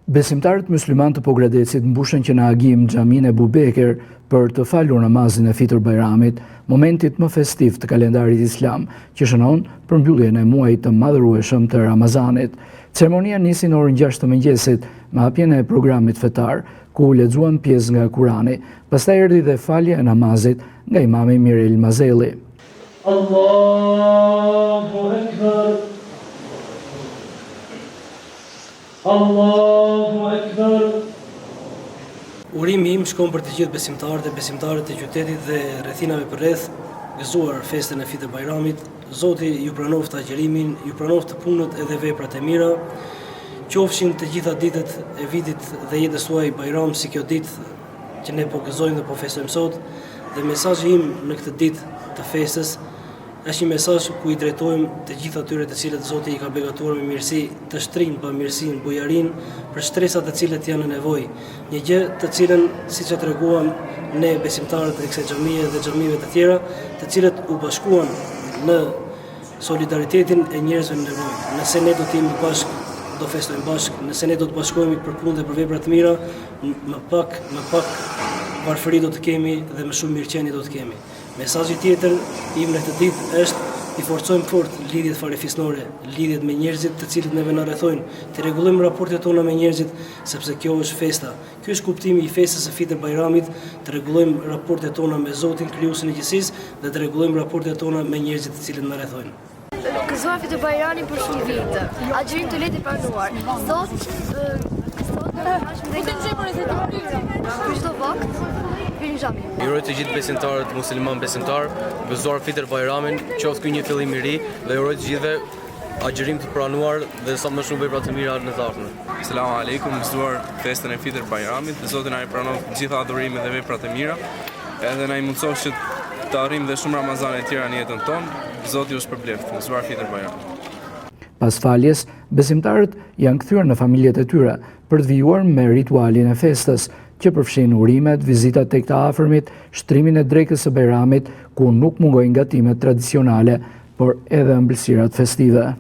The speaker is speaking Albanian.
Besimtarët musliman të Pogradecit mbushën që në agim xhaminë e Bubeker për të falur namazin e Fitër Bajramit, momentit më festiv të kalendarit islam, që shënon për mbylljen e muajit të madhërueshëm të Ramazanit. Ceremonia nisi në orën 6 të mëngjesit me hapjen e programit fetar, ku u lexuan pjesë nga Kurani. Pastaj erdhi dhe falja e namazit nga imami Mirel Mazelli. Allahu Ekber. Allahu Ekber. Urimi im shkon për të gjithë besimtarët e besimtarët e qytetit dhe rrethinave përreth, gëzuar festën e Fitër Bajramit. Zoti ju pranoft agjërimin, ju pranoft punët edhe veprat e mira. Qofshin të gjitha ditët e vitit dhe jetës tuaj Bajram si kjo ditë që ne po gëzojmë dhe po festojmë sot. Dhe mesazhi im në këtë ditë të festës është një mesazh ku i drejtojmë të gjithë atyre të cilët Zoti i ka begatuar me mirësi, të shtrinë pa mirësinë, bujarinë për stresat të cilët janë në nevojë. Një gjë të cilën, siç e treguam ne besimtarët e kësaj xhamie dhe xhamive të tjera, të cilët u bashkuan në solidaritetin e njerëzve në nevojë. Nëse ne do të jemi bashkë, do festojmë bashkë. Nëse ne do të bashkohemi për punë dhe për vepra të mira, më pak varfëri do të kemi dhe më shumë mirëqenie do të kemi. Mesazhi tjetër im në këtë ditë është i forcojmë fort lidhjet farefisnore, lidhjet me njerëzit të cilët neve na rrethojnë, të rregullojmë raportet tona me njerëzit, sepse kjo është festa. Ky është kuptimi i festës së Fitër Bajramit, të rregullojmë raportet tona me Zotin, krijuesin e gjithësisë, dhe të rregullojmë raportet tona me njerëzit të cilët na rrethojnë. Gëzuar Fitër Bajramin për shumë vite. Agjërim të letë i pranuar. Sot për çdo vakt vim xhami. Ju uroj të gjithë besimtarët musliman besimtar, gëzuar Fitër Bajramin, qoftë ky një fillim i ri dhe ju uroj të gjithëve agjërim të pranuar dhe sa më shumë vepra të mira në të ardhmen. Selamun alejkum, gëzuar festën e Fitër Bajramit, Zoti na i pranon të gjitha adhurimet dhe veprat e mira, edhe na i mundëson që të arrijmë dhe shumë Ramazane të tjera në jetën tonë. Zoti ju shpërbleft, gëzuar Fitër Bajramit. Pas faljes, besimtarët janë kthyer në familjet e tyre për të vijuar me ritualin e festës, që përfshin urimet, vizitat tek të afërmit, shtrimin e drekës së Bajramit, ku nuk mungojnë gatimet tradicionale, por edhe ëmbëlsirat festive.